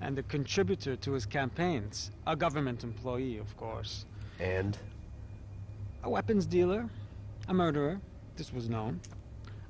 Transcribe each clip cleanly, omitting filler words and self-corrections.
and a contributor to his campaigns. A government employee, of course. And? A weapons dealer, a murderer, this was known.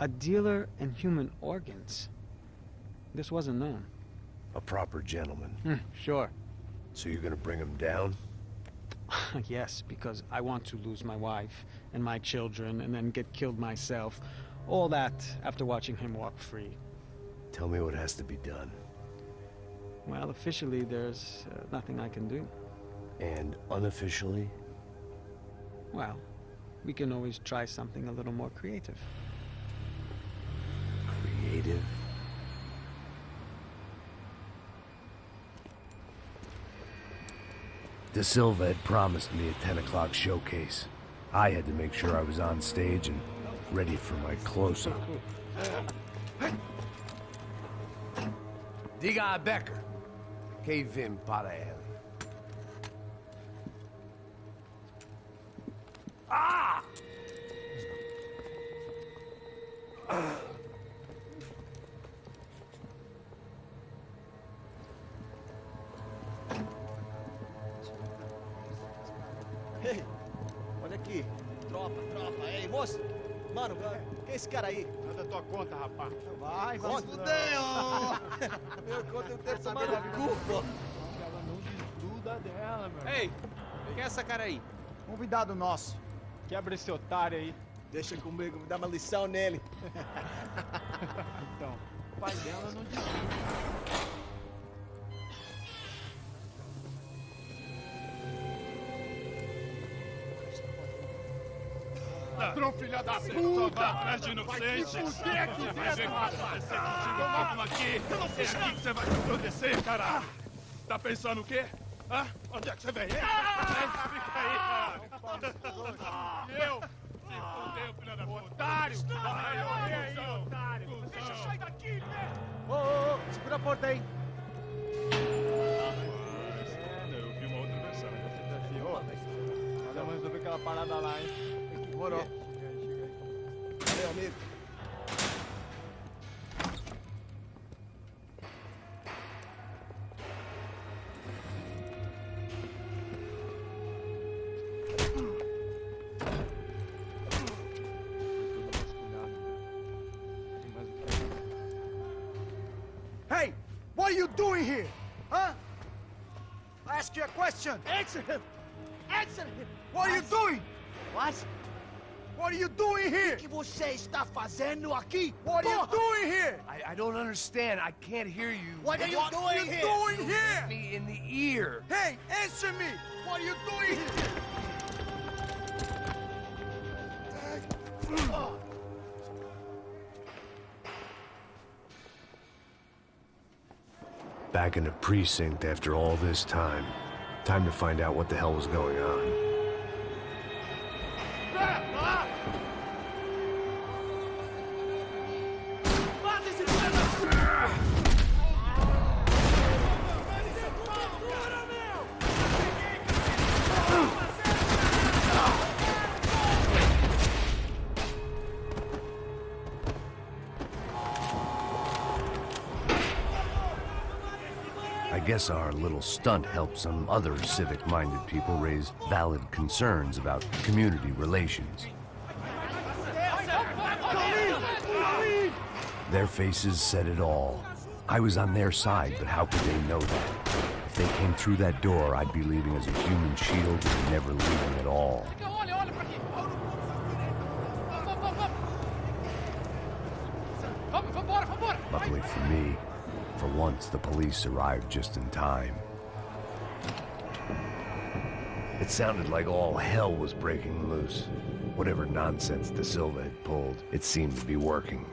A dealer in human organs. This wasn't known. A proper gentleman. Sure. So you're gonna bring him down? Yes, because I want to lose my wife and my children and then get killed myself. All that after watching him walk free. Tell me what has to be done. Well, officially there's nothing I can do. And unofficially? Well, we can always try something a little more creative. Creative? De Silva had promised me a 10 o'clock showcase. I had to make sure I was on stage and ready for my close-up. Diga a Becker. Que vim para ele. Ah! Ei, olha aqui. Tropa. Ei, moço. Mano, quem é esse cara aí? Nada tua conta, rapaz. Vai fudeu! Meu conta eu quero saber da culpa. Ela não desgruda dela, meu. Ei, quem é essa cara aí? Convidado nosso. Quebra esse otário aí. Deixa comigo, me dá uma lição nele. Então, o pai dela não desgruda. Ladrão, filha da puta! Atrás de inocentes! Vai ver o que vai acontecer contigo mesmo aqui! É aqui que você vai se proteger, caralho! Tá pensando o quê? Hã? Onde é que você vem? Fica aí, cara! E eu? Se fudeu, filha da puta! Otário! Vai, aí, otário! Deixa eu sair daqui, né? Ô, segura a porta aí. Eu vi uma outra versão. Vamos resolver aquela parada lá, hein? Demorou. Meu amigo. Hey! What are you doing here? Huh? I ask you a question. Answer him! Answer him! What are you doing? What? What are you doing here? O que você está fazendo aqui? What are you doing here? I don't understand. I can't hear you. What are you What are doing you here? doing here? Me in the ear. Hey, answer me! What are you doing here? Back in the precinct after all this time. Time to find out what the hell was going on. I guess our little stunt helped some other civic-minded people raise valid concerns about community relations. Their faces said it all. I was on their side, but how could they know that? If they came through that door, I'd be leaving as a human shield and never leaving at all. Luckily for me, for once the police arrived just in time. It sounded like all hell was breaking loose. Whatever nonsense De Silva had pulled, it seemed to be working.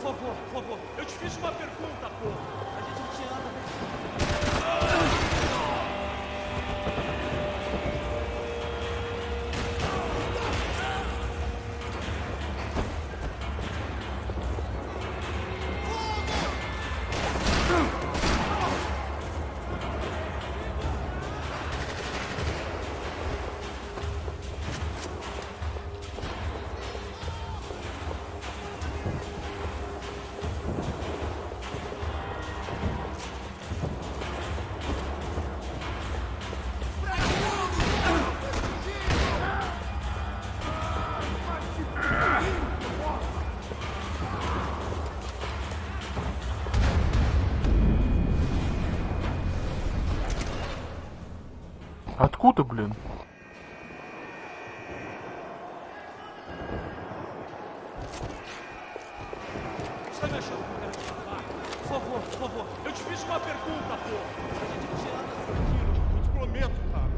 Por favor, eu te fiz uma pergunta, pô. A gente não tinha nada a ver. Откуда, блин? Você tá me achando que eu quero te matar? Por favor, eu te fiz uma pergunta, pô! A gente não tinha nada daquilo, eu te prometo, cara.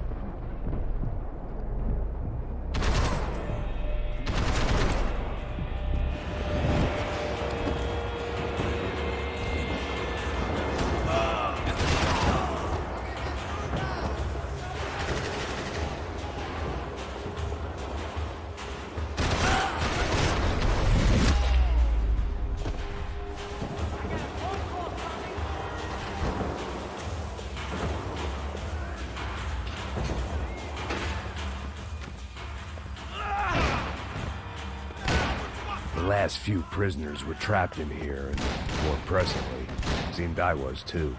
The last few prisoners were trapped in here, and more presently, seemed I was too.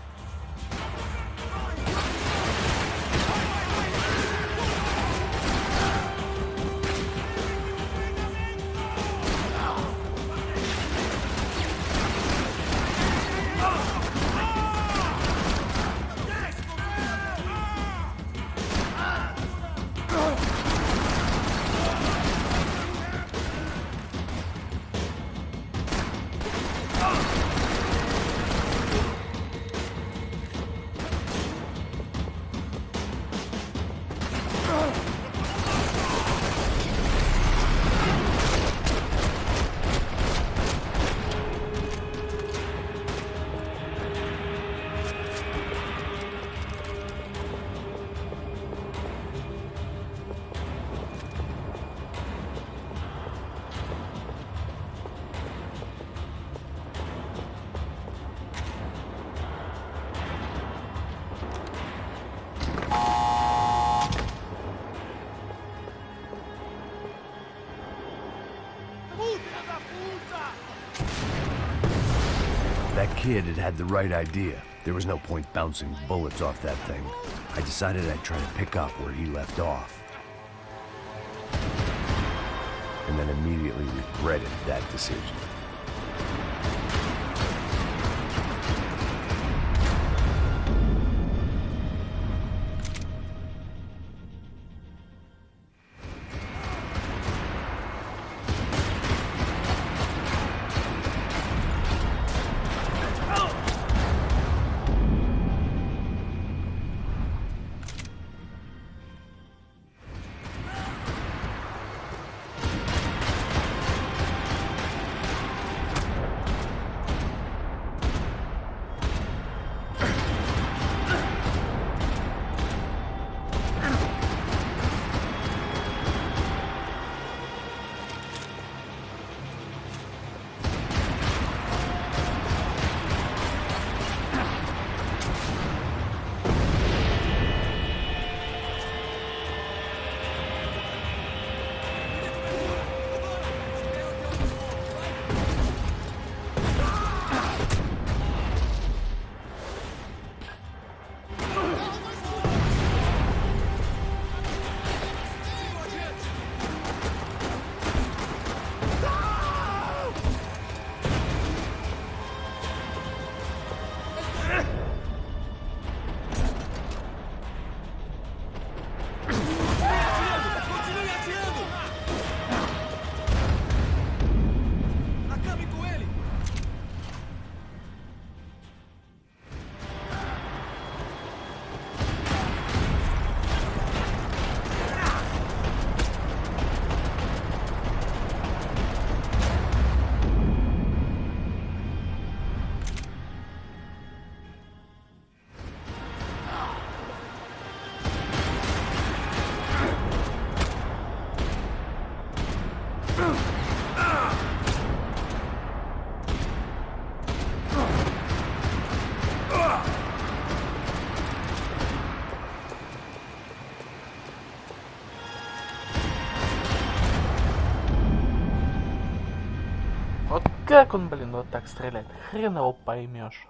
That kid had the right idea. There was no point bouncing bullets off that thing. I decided I'd try to pick up where he left off. And then immediately regretted that decision. Вот как он, блин, вот так стреляет? Хрен его поймешь.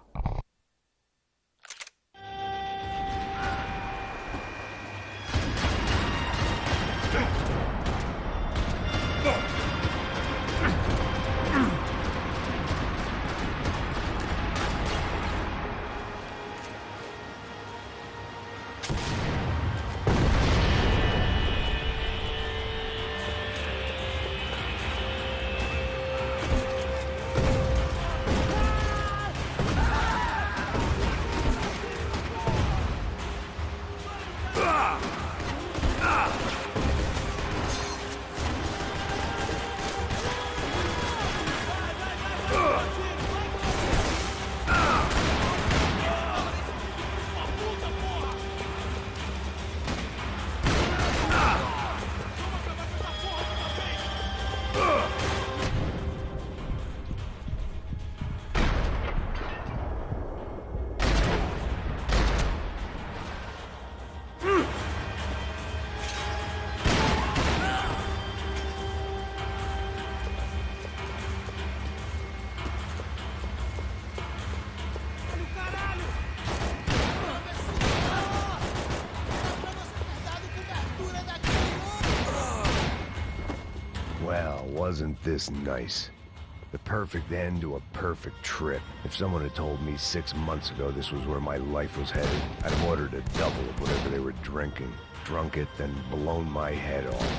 Well, wasn't this nice? The perfect end to a perfect trip. If someone had told me 6 months ago this was where my life was headed, I'd have ordered a double of whatever they were drinking. Drunk it, then blown my head off.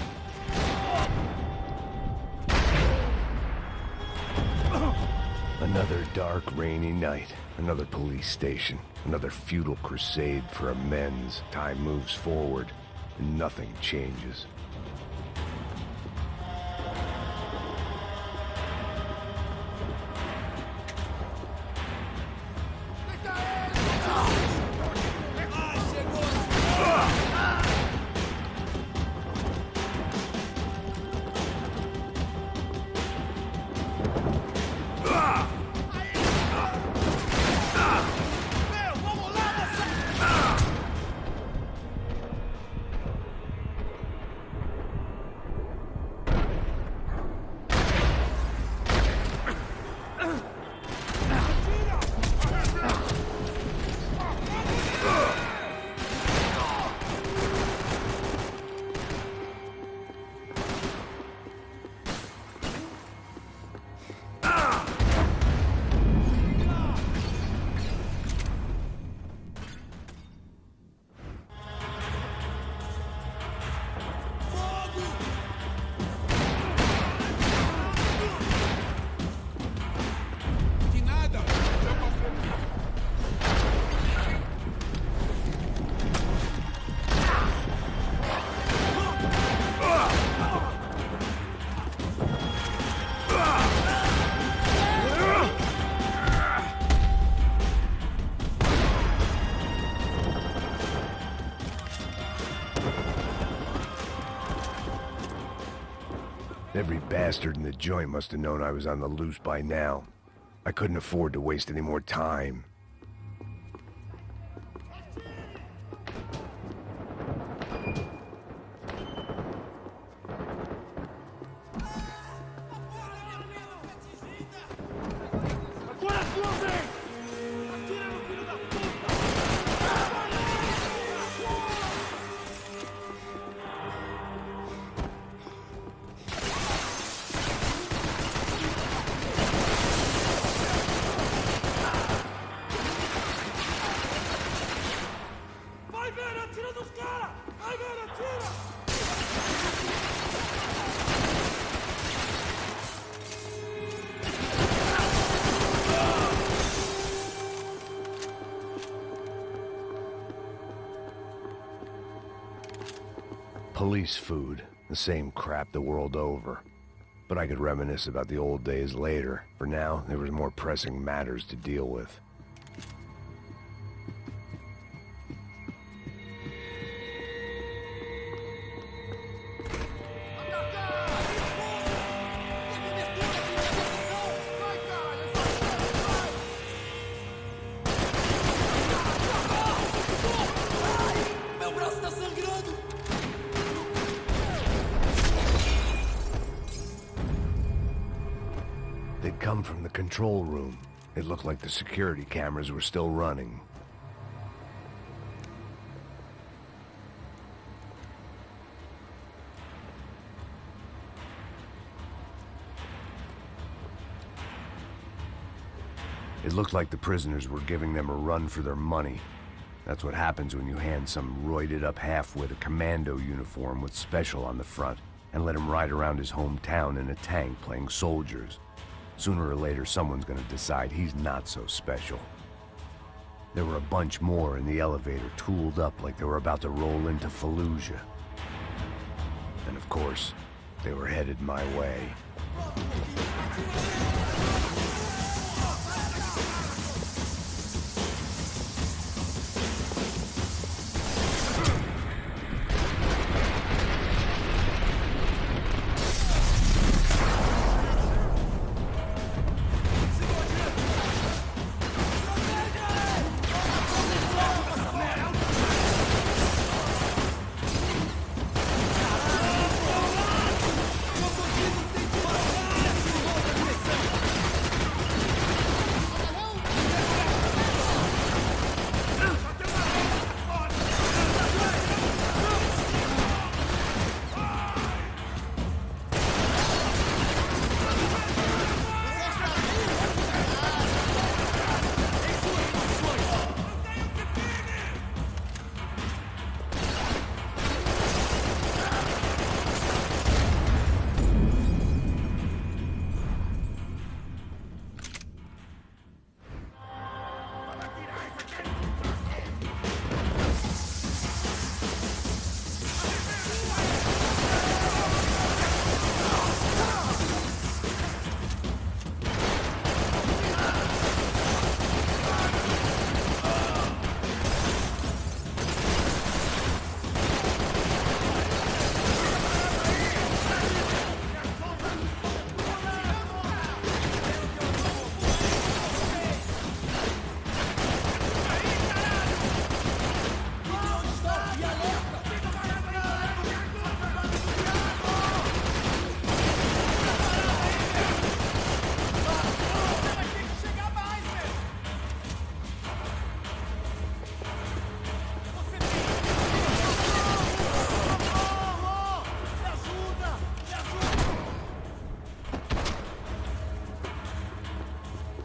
Another dark, rainy night. Another police station. Another futile crusade for amends. Time moves forward, and nothing changes. Every bastard in the joint must have known I was on the loose by now. I couldn't afford to waste any more time. Police food, the same crap the world over. But I could reminisce about the old days later. For now, there was more pressing matters to deal with. They'd come from the control room. It looked like the security cameras were still running. It looked like the prisoners were giving them a run for their money. That's what happens when you hand some roided-up half-wit a commando uniform with special on the front and let him ride around his hometown in a tank playing soldiers. Sooner or later, someone's gonna decide he's not so special. There were a bunch more in the elevator, tooled up like they were about to roll into Fallujah. And of course, they were headed my way.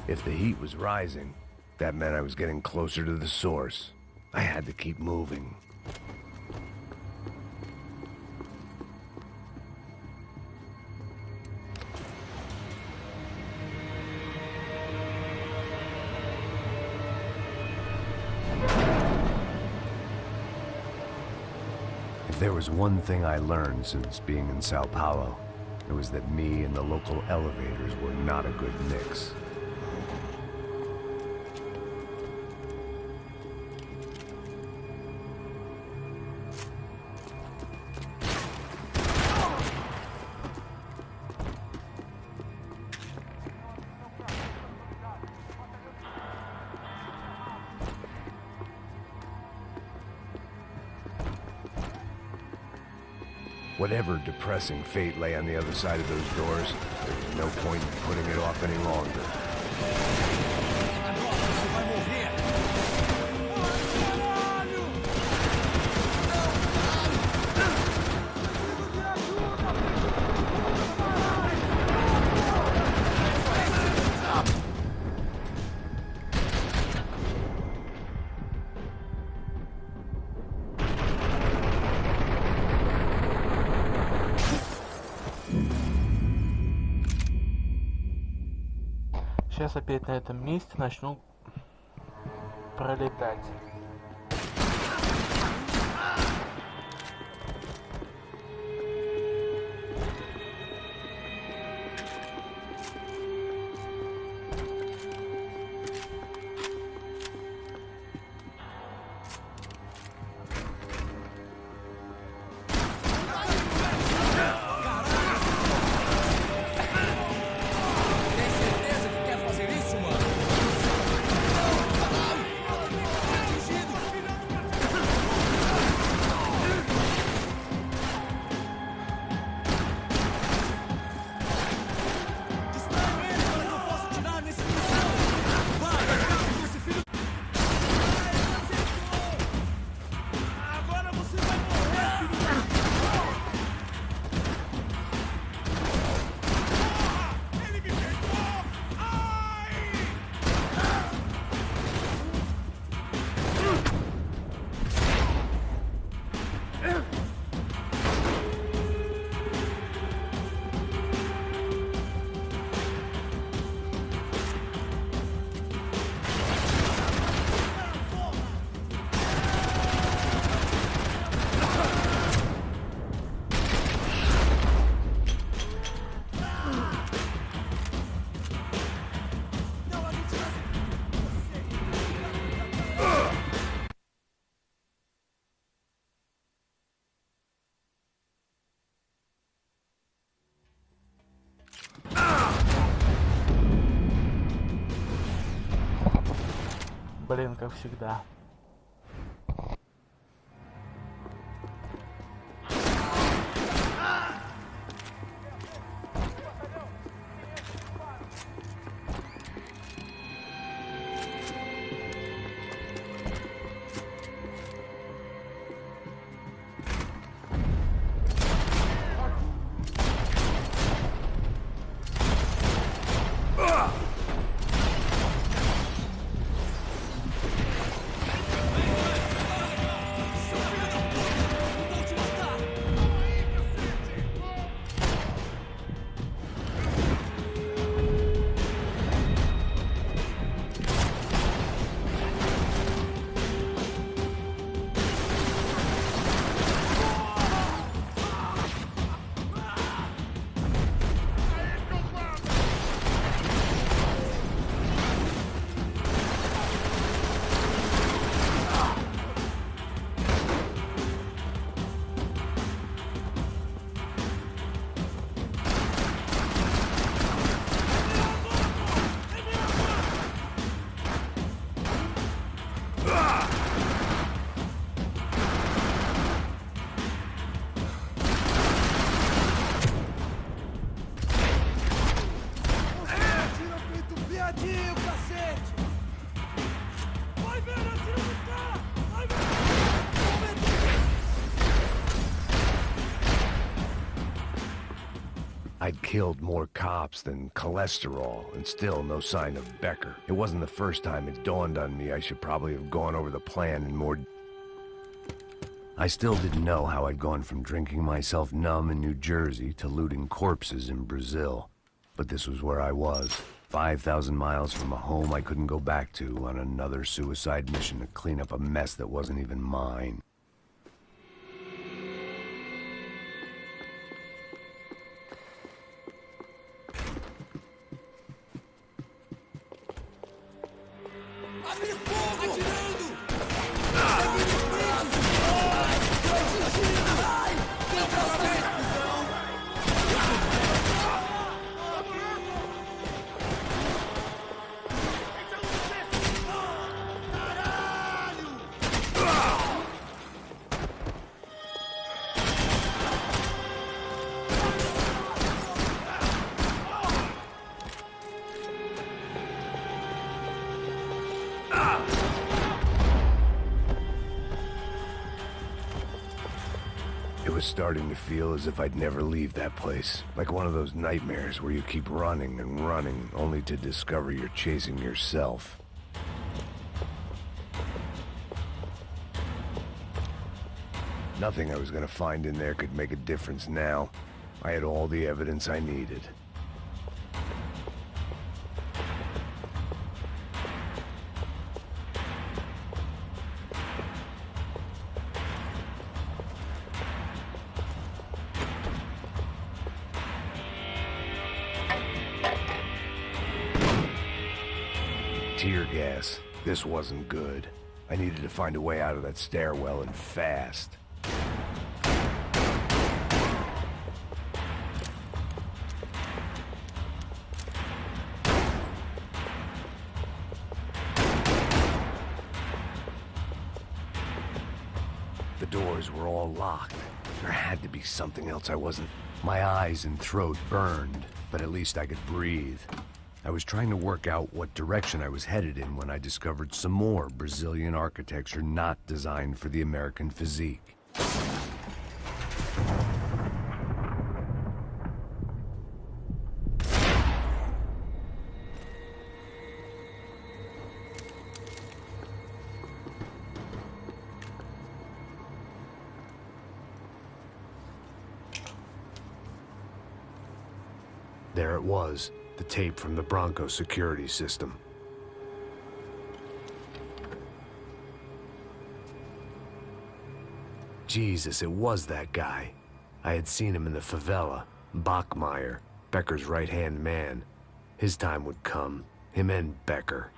If the heat was rising, that meant I was getting closer to the source. I had to keep moving. If there was one thing I learned since being in Sao Paulo, it was that me and the local elevators were not a good mix. Whatever depressing fate lay on the other side of those doors, there was no point in putting it off any longer. Сейчас опять на этом месте начну пролетать. Блин, как всегда. I'd killed more cops than cholesterol, and still no sign of Becker. It wasn't the first time it dawned on me I should probably have gone over the plan in more... I still didn't know how I'd gone from drinking myself numb in New Jersey to looting corpses in Brazil. But this was where I was, 5,000 miles from a home I couldn't go back to, on another suicide mission to clean up a mess that wasn't even mine. It was starting to feel as if I'd never leave that place. Like one of those nightmares where you keep running and running, only to discover you're chasing yourself. Nothing I was gonna find in there could make a difference now. I had all the evidence I needed. Tear gas. This wasn't good. I needed to find a way out of that stairwell, and fast. The doors were all locked. There had to be something else I wasn't... My eyes and throat burned, but at least I could breathe. I was trying to work out what direction I was headed in when I discovered some more Brazilian architecture not designed for the American physique. There it was. The tape from the Bronco security system. Jesus, it was that guy. I had seen him in the favela. Bachmeyer, Becker's right-hand man. His time would come. Him and Becker.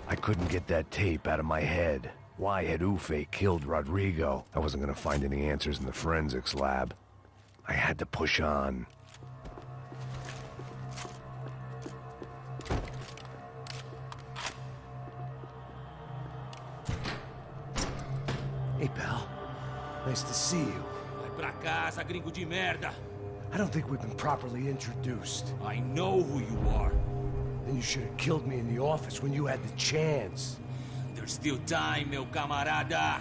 I couldn't get that tape out of my head. Why had Ufe killed Rodrigo? I wasn't gonna find any answers in the forensics lab. I had to push on. Hey, pal. Nice to see you. Vai pra casa, gringo de merda. I don't think we've been properly introduced. I know who you are. Then you should have killed me in the office when you had the chance. There's still time, meu camarada.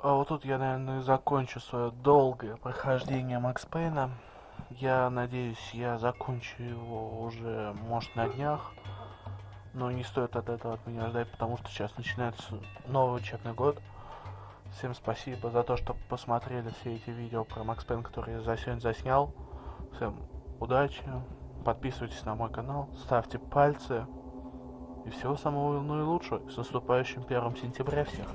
А вот тут я, наверное, закончу свое долгое прохождение Макс Пейна. Я надеюсь, я закончу его уже, может, на днях. Но не стоит от этого от меня ждать, потому что сейчас начинается новый учебный год. Всем спасибо за то, что посмотрели все эти видео про Макс Пейн, которые я сегодня заснял. Всем удачи, подписывайтесь на мой канал, ставьте пальцы. И всего самого наилучшего. С наступающим 1 сентября всех!